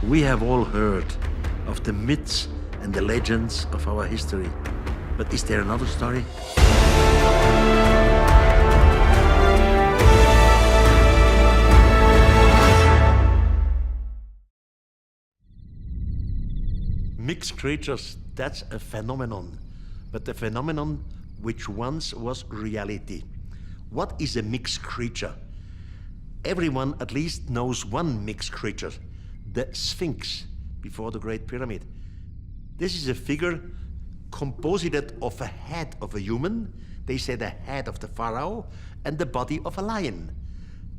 We have all heard of the myths and the legends of our history. But is there another story? Mixed creatures, that's a phenomenon, but a phenomenon which once was reality. What is a mixed creature? Everyone at least knows one mixed creature, the Sphinx before the Great Pyramid. This is a figure composed of a head of a human, they say the head of the pharaoh, and the body of a lion.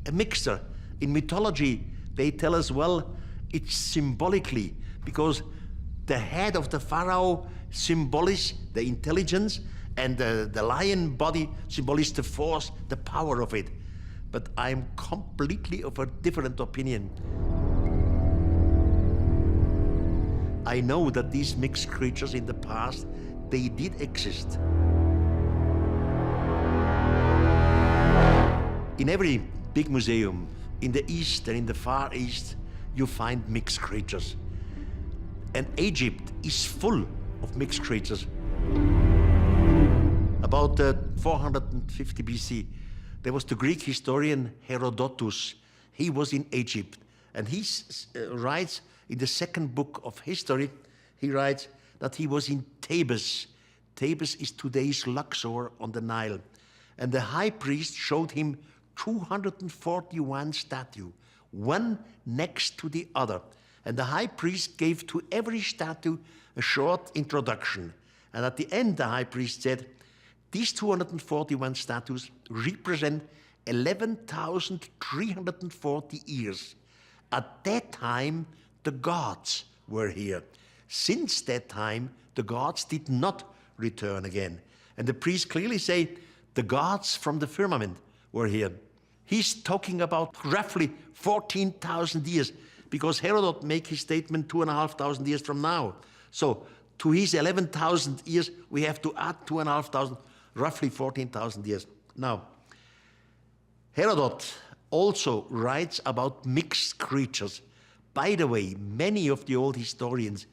A mixture. In mythology, they tell us, well, it's symbolically, because the head of the pharaoh symbolizes the intelligence, and the lion body symbolizes the force, the power of it. But I'm completely of a different opinion. I know that these mixed creatures in the past, they did exist. In every big museum, in the East and in the Far East, you find mixed creatures. And Egypt is full of mixed creatures. About 450 BC, there was the Greek historian Herodotus. He was in Egypt, and he writes in the second book of history, he writes that he was in Thebes. Thebes is today's Luxor on the Nile. And the high priest showed him 241 statues, one next to the other. And the high priest gave to every statue a short introduction. And at the end, the high priest said, these 241 statues represent 11,340 years. At that time, the gods were here. Since that time, the gods did not return again. And the priest clearly say, the gods from the firmament were here. He's talking about roughly 14,000 years, because Herodot make his statement 2,500 years from now. So to his 11,000 years, we have to add 2,500, roughly 14,000 years. Now, Herodot also writes about mixed creatures. By the way, many of the old historians,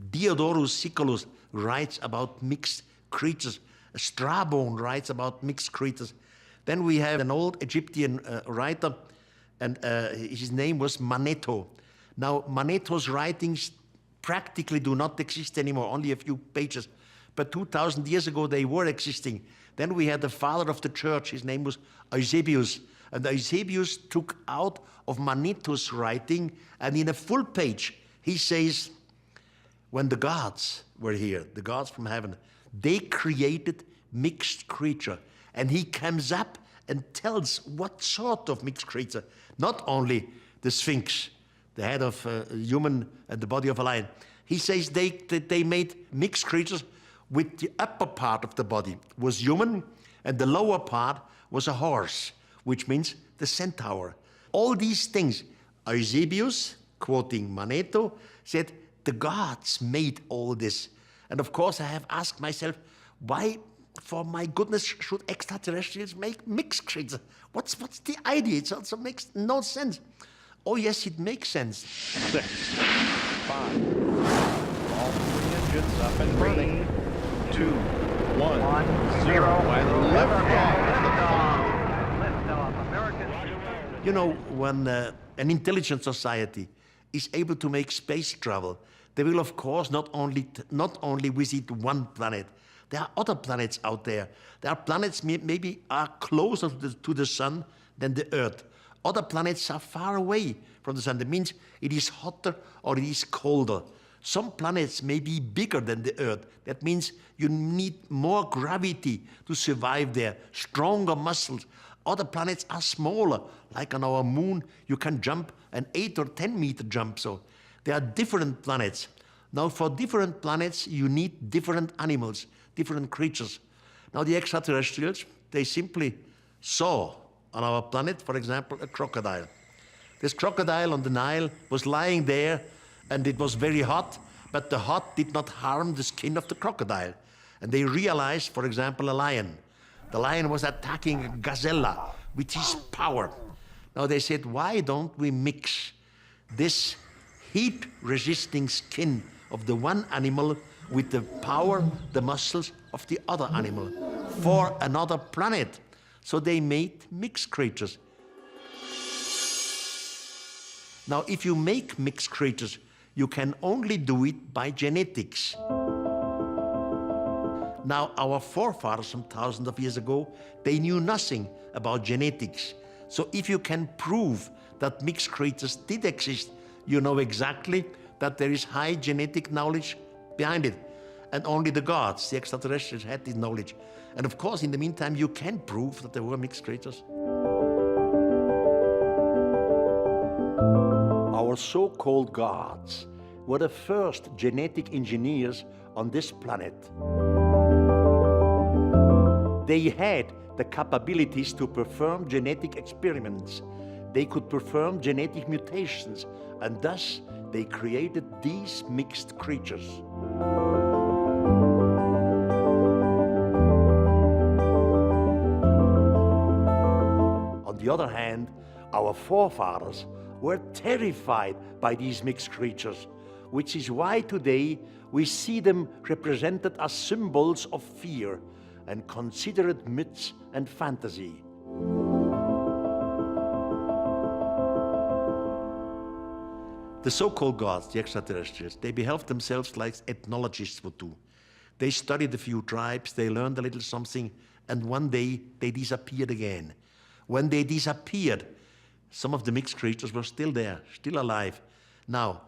Diodorus Siculus writes about mixed creatures. Strabon writes about mixed creatures. Then we have an old Egyptian writer, and his name was Manetho. Now, Manetho's writings practically do not exist anymore, only a few pages. But 2,000 years ago, they were existing. Then we had the father of the church. His name was Eusebius. And Eusebius took out of Manetho's writing, and in a full page, he says, when the gods were here, the gods from heaven, they created mixed creature. And he comes up and tells what sort of mixed creature. Not only the Sphinx, the head of a human and the body of a lion. He says they made mixed creatures with the upper part of the body was human, and the lower part was a horse, which means the centaur. All these things, Eusebius, quoting Manetho, said the gods made all this. And of course I have asked myself, why, for my goodness, should extraterrestrials make mixed creatures? What's the idea? It also makes no sense. Oh yes, it makes sense. 6, 5, all 3 engines up and burning. 2, 1, 0, and You know, when an intelligent society is able to make space travel, they will, of course, not only visit one planet. There are other planets out there. There are planets maybe are closer to the sun than the Earth. Other planets are far away from the sun. That means it is hotter or it is colder. Some planets may be bigger than the Earth. That means you need more gravity to survive there, stronger muscles. Other planets are smaller, like on our moon, you can jump an 8 or 10 meter jump. So there are different planets. Now, for different planets, you need different animals, different creatures. Now, the extraterrestrials, they simply saw on our planet, for example, a crocodile. This crocodile on the Nile was lying there, and it was very hot, but the hot did not harm the skin of the crocodile. And they realized, for example, a lion. The lion was attacking a gazelle with his power. Now they said, why don't we mix this heat-resisting skin of the one animal with the power, the muscles of the other animal for another planet. So they made mixed creatures. Now, if you make mixed creatures, you can only do it by genetics. Now, our forefathers from thousands of years ago, they knew nothing about genetics. So if you can prove that mixed creatures did exist, you know exactly that there is high genetic knowledge behind it. And only the gods, the extraterrestrials, had this knowledge. And of course, in the meantime, you can prove that there were mixed creatures. Our so-called gods were the first genetic engineers on this planet. They had the capabilities to perform genetic experiments. They could perform genetic mutations, and thus they created these mixed creatures. On the other hand, our forefathers were terrified by these mixed creatures, which is why today we see them represented as symbols of fear and considered myths and fantasy. The so-called gods, the extraterrestrials, they behave themselves like ethnologists would do. They studied a few tribes, they learned a little something, and one day they disappeared again. When they disappeared, some of the mixed creatures were still there, still alive. Now,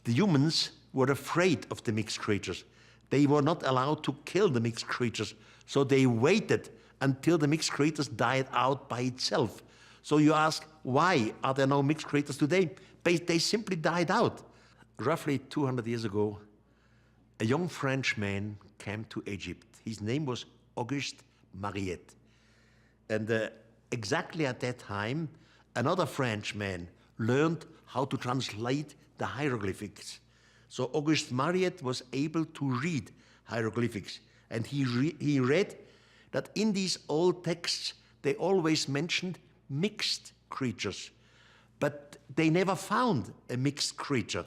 the humans were afraid of the mixed creatures. They were not allowed to kill the mixed creatures, so they waited until the mixed creatures died out by itself. So you ask, why are there no mixed creatures today? They simply died out. Roughly 200 years ago, a young Frenchman came to Egypt. His name was Auguste Mariette. And exactly at that time, another Frenchman learned how to translate the hieroglyphics. So Auguste Mariette was able to read hieroglyphics. And he read that in these old texts, they always mentioned mixed creatures. But they never found a mixed creature.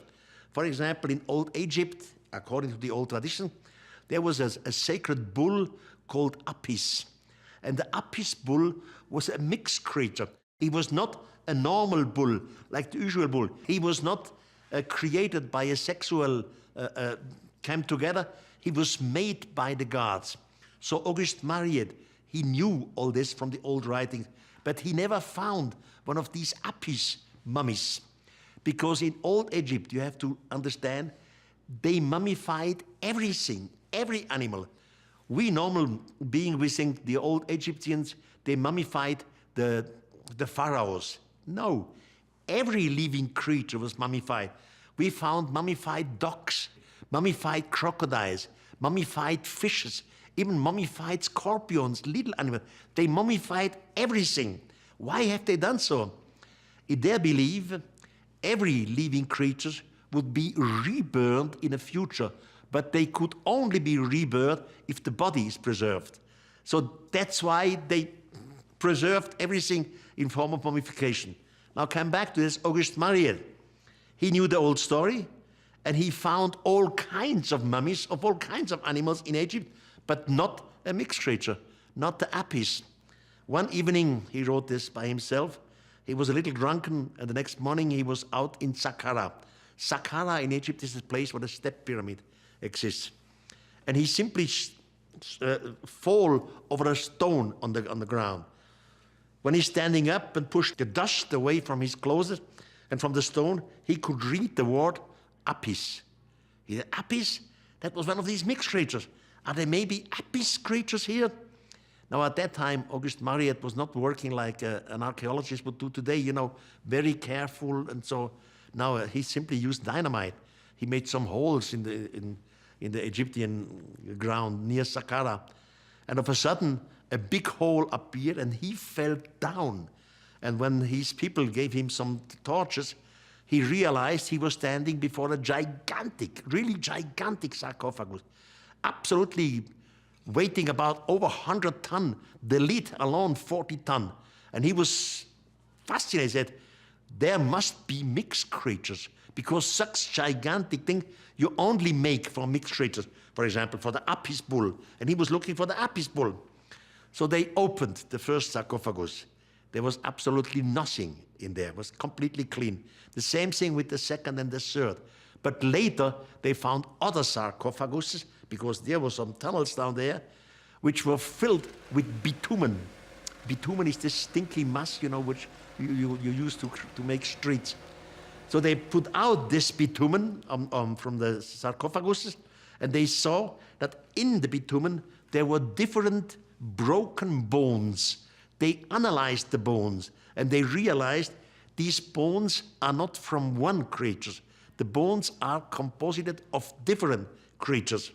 For example, in old Egypt, according to the old tradition, there was a sacred bull called Apis. And the Apis bull was a mixed creature. He was not a normal bull, like the usual bull. He was not created by a sexual came together. He was made by the gods. So Auguste Mariette, he knew all this from the old writings, but he never found one of these Apis mummies. Because in old Egypt, you have to understand, they mummified everything, every animal. We normal being, we think the old Egyptians, they mummified the pharaohs. No, every living creature was mummified. We found mummified dogs, mummified crocodiles, mummified fishes, even mummified scorpions, little animals. They mummified everything. Why have they done so? In their belief, every living creature would be rebirthed in the future, but they could only be rebirthed if the body is preserved. So that's why they preserved everything in form of mummification. Now come back to this Auguste Mariette. He knew the old story, and he found all kinds of mummies of all kinds of animals in Egypt, but not a mixed creature, not the Apis. One evening, he wrote this by himself. He was a little drunken, and the next morning he was out in Saqqara. Saqqara in Egypt is a place where the step pyramid exists. And he simply fall over a stone on the ground. When he's standing up and pushed the dust away from his clothes and from the stone, he could read the word Apis. He said, Apis? That was one of these mixed creatures. Are there maybe Apis creatures here? Now, at that time, Auguste Mariette was not working like an archaeologist would do today, you know, very careful. And so now he simply used dynamite. He made some holes in the Egyptian ground near Saqqara. And of a sudden, a big hole appeared and he fell down. And when his people gave him some torches, he realized he was standing before a gigantic, really gigantic sarcophagus, absolutely weighing about over 100 tons, the lid alone 40 tons. And he was fascinated. He said, there must be mixed creatures because such gigantic thing you only make for mixed creatures. For example, for the Apis bull, and he was looking for the Apis bull. So they opened the first sarcophagus. There was absolutely nothing in there. It was completely clean. The same thing with the second and the third. But later, they found other sarcophaguses, because there were some tunnels down there, which were filled with bitumen. Bitumen is this stinky mass, you know, which you use to make streets. So they put out this bitumen from the sarcophaguses, and they saw that in the bitumen there were different broken bones. They analyzed the bones, and they realized these bones are not from one creature. The bones are composed of different creatures.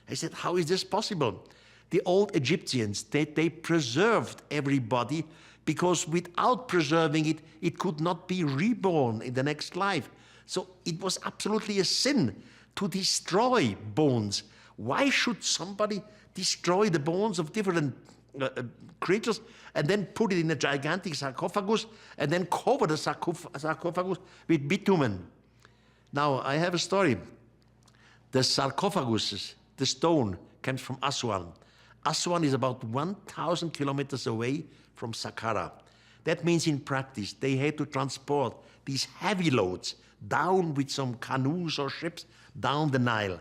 I said, how is this possible? The old Egyptians, they preserved everybody, because without preserving it, it could not be reborn in the next life. So it was absolutely a sin to destroy bones. Why should somebody destroy the bones of different creatures and then put it in a gigantic sarcophagus and then cover the sarcophagus with bitumen? Now, I have a story. The sarcophagus, the stone, comes from Aswan. Aswan is about 1,000 kilometers away from Saqqara. That means in practice, they had to transport these heavy loads down with some canoes or ships down the Nile.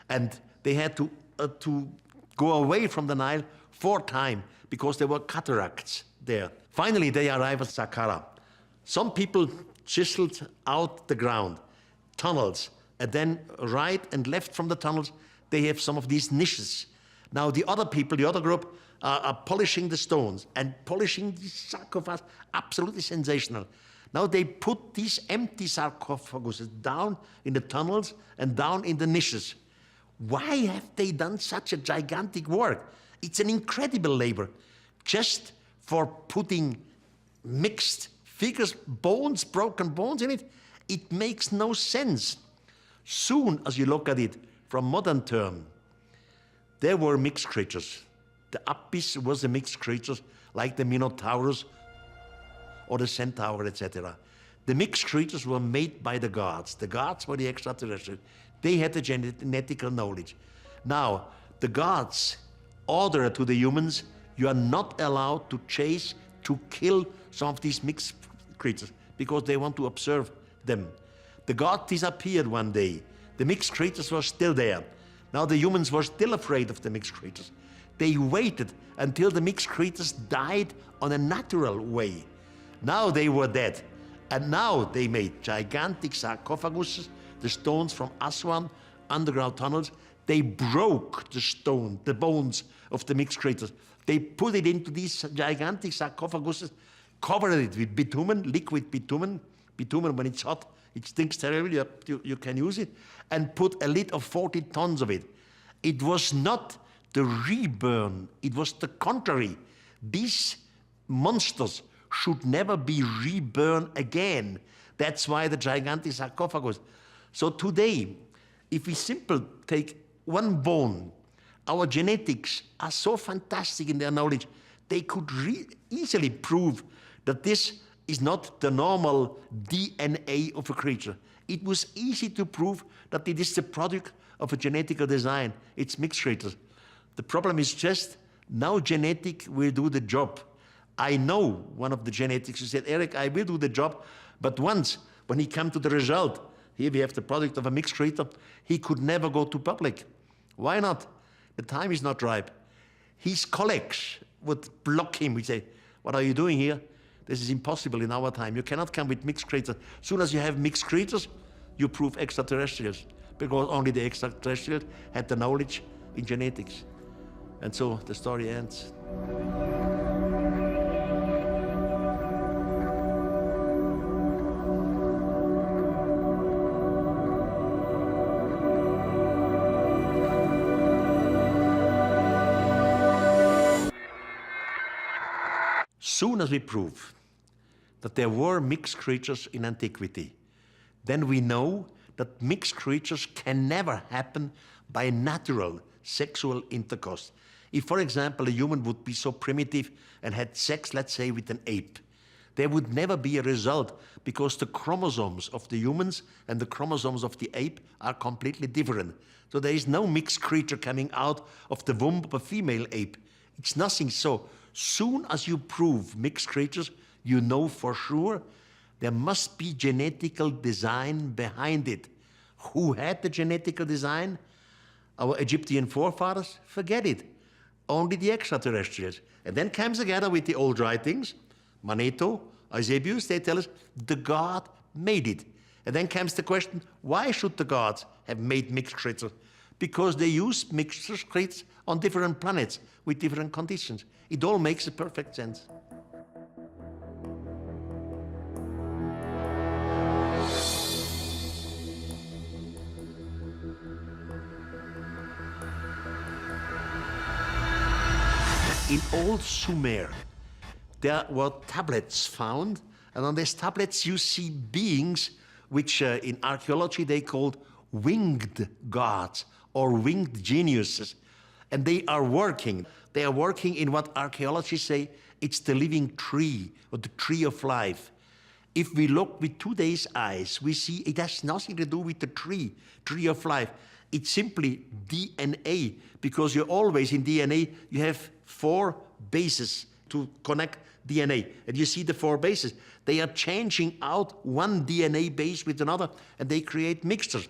And they had to go away from the Nile 4 times because there were cataracts there. Finally, they arrived at Saqqara. Some people chiseled out the ground, tunnels, and then right and left from the tunnels, they have some of these niches. Now the other people, the other group, are polishing the stones and polishing the sarcophagus, absolutely sensational. Now they put these empty sarcophaguses down in the tunnels and down in the niches. Why have they done such a gigantic work? It's an incredible labor, just for putting mixed figures, bones, broken bones in it. It makes no sense. Soon as you look at it from modern term, there were mixed creatures. The Apis was a mixed creature, like the Minotaurus or the Centaur, etc. The mixed creatures were made by the gods. The gods were the extraterrestrials. They had the genetical knowledge. Now, the gods order to the humans, you are not allowed to chase, to kill some of these mixed creatures, because they want to observe them. The god disappeared one day. The mixed creatures were still there. Now the humans were still afraid of the mixed creatures. They waited until the mixed creatures died on a natural way. Now they were dead. And now they made gigantic sarcophaguses, the stones from Aswan, underground tunnels. They broke the stone, the bones of the mixed creatures. They put it into these gigantic sarcophaguses, covered it with bitumen, liquid bitumen. Bitumen, when it's hot, it stinks terribly, you can use it, and put a lid of 40 tons of it. It was not the reburn, it was the contrary. These monsters should never be reborn again. That's why the gigantic sarcophagus. So today, if we simply take one bone, our genetics are so fantastic in their knowledge, they could easily prove that this is not the normal DNA of a creature. It was easy to prove that it is the product of a genetical design. It's mixed creatures. The problem is just now genetic will do the job. I know one of the genetics who said, Erich, I will do the job, but once, when he came to the result, here we have the product of a mixed creature, he could never go to public. Why not? The time is not ripe. His colleagues would block him. We say, what are you doing here? This is impossible in our time. You cannot come with mixed creatures. As soon as you have mixed creatures, you prove extraterrestrials, because only the extraterrestrials had the knowledge in genetics. And so the story ends. Soon as we prove that there were mixed creatures in antiquity, then we know that mixed creatures can never happen by natural sexual intercourse. If, for example, a human would be so primitive and had sex, let's say, with an ape, there would never be a result because the chromosomes of the humans and the chromosomes of the ape are completely different. So there is no mixed creature coming out of the womb of a female ape. It's nothing. So soon as you prove mixed creatures, you know for sure there must be genetical design behind it. Who had the genetical design? Our Egyptian forefathers? Forget it. Only the extraterrestrials. And then comes together with the old writings, Manetho, Eusebius, they tell us the God made it. And then comes the question, why should the gods have made mixed creatures? Because they use mixed creatures on different planets with different conditions. It all makes a perfect sense. In old Sumer, there were tablets found, and on these tablets you see beings which in archaeology they called winged gods or winged geniuses. And they are working. They are working in what archaeologists say it's the living tree or the tree of life. If we look with today's eyes, we see it has nothing to do with the tree of life. It's simply DNA, because you always in DNA, you have 4 bases to connect DNA. And you see the 4 bases. They are changing out one DNA base with another, and they create mixtures.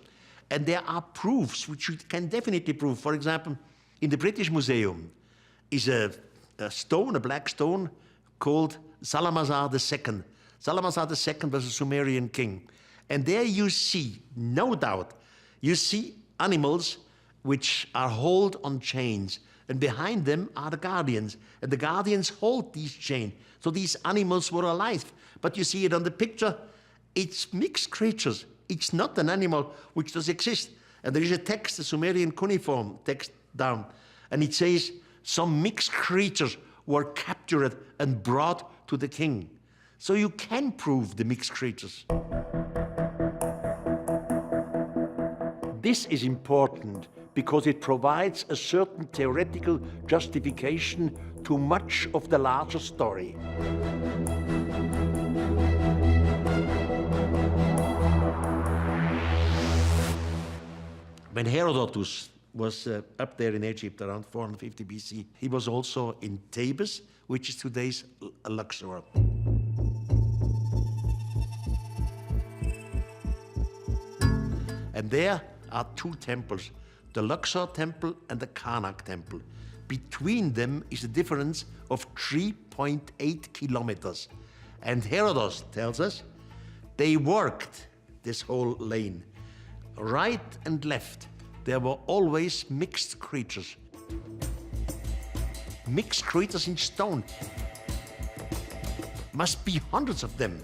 And there are proofs which you can definitely prove. For example, in the British Museum is a stone, a black stone, called Salamazar II. Salamazar II was a Sumerian king. And there you see, no doubt, you see animals which are held on chains. And behind them are the guardians. And the guardians hold these chains. So these animals were alive. But you see it on the picture, it's mixed creatures. It's not an animal which does exist. And there is a text, a Sumerian cuneiform text down. And it says, some mixed creatures were captured and brought to the king. So you can prove the mixed creatures. This is important because it provides a certain theoretical justification to much of the larger story. When Herodotus was up there in Egypt around 450 BC, he was also in Thebes, which is today's Luxor. And there are 2 temples, the Luxor temple and the Karnak temple. Between them is a difference of 3.8 kilometers. And Herodotus tells us they worked this whole lane. Right and left, there were always mixed creatures. Mixed creatures in stone. Must be hundreds of them.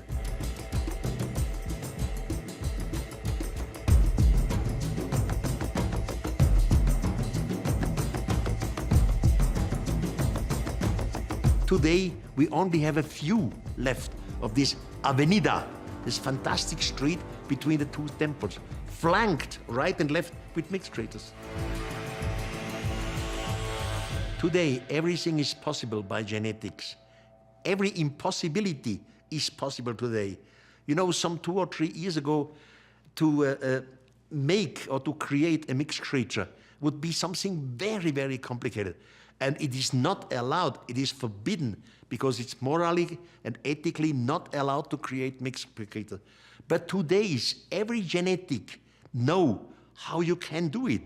Today, we only have a few left of this avenida, this fantastic street between the 2 temples, flanked right and left with mixed creatures. Today, everything is possible by genetics. Every impossibility is possible today. You know, some 2 or 3 years ago, to make or to create a mixed creature would be something very, very complicated. And it is not allowed, it is forbidden, because it's morally and ethically not allowed to create mixed creatures. But today's every genetic know how you can do it.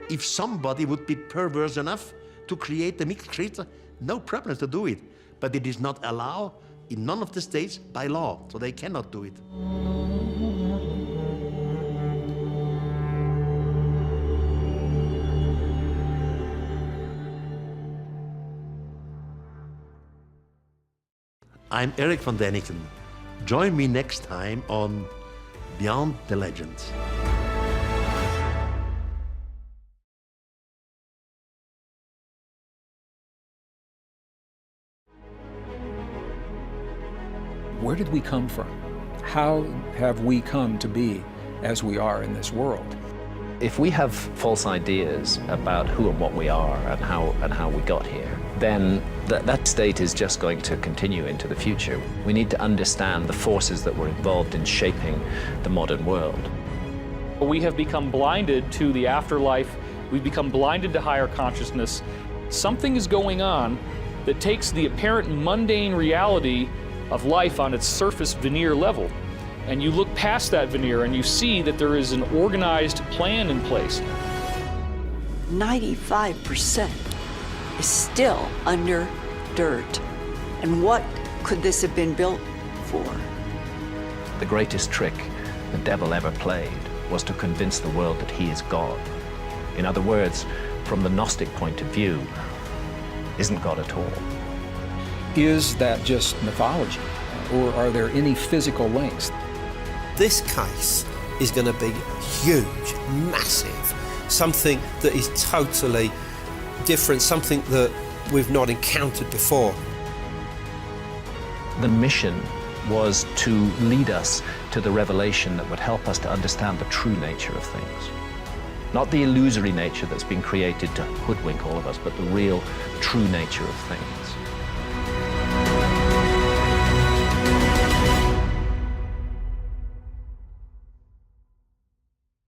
If somebody would be perverse enough to create a mixed creature, no problem to do it. But it is not allowed in none of the states by law, so they cannot do it. I'm Erich von Daniken. Join me next time on Beyond the Legends. Where did we come from? How have we come to be as we are in this world? If we have false ideas about who and what we are and how we got here, then that state is just going to continue into the future. We need to understand the forces that were involved in shaping the modern world. We have become blinded to the afterlife. We've become blinded to higher consciousness. Something is going on that takes the apparent mundane reality of life on its surface veneer level. And you look past that veneer and you see that there is an organized plan in place. 95% is still under dirt. And what could this have been built for? The greatest trick the devil ever played was to convince the world that he is God. In other words, from the Gnostic point of view, isn't God at all. Is that just mythology, or are there any physical links? This case is going to be huge, massive, something that is totally different, something that we've not encountered before. The mission was to lead us to the revelation that would help us to understand the true nature of things. Not the illusory nature that's been created to hoodwink all of us, but the real, true nature of things.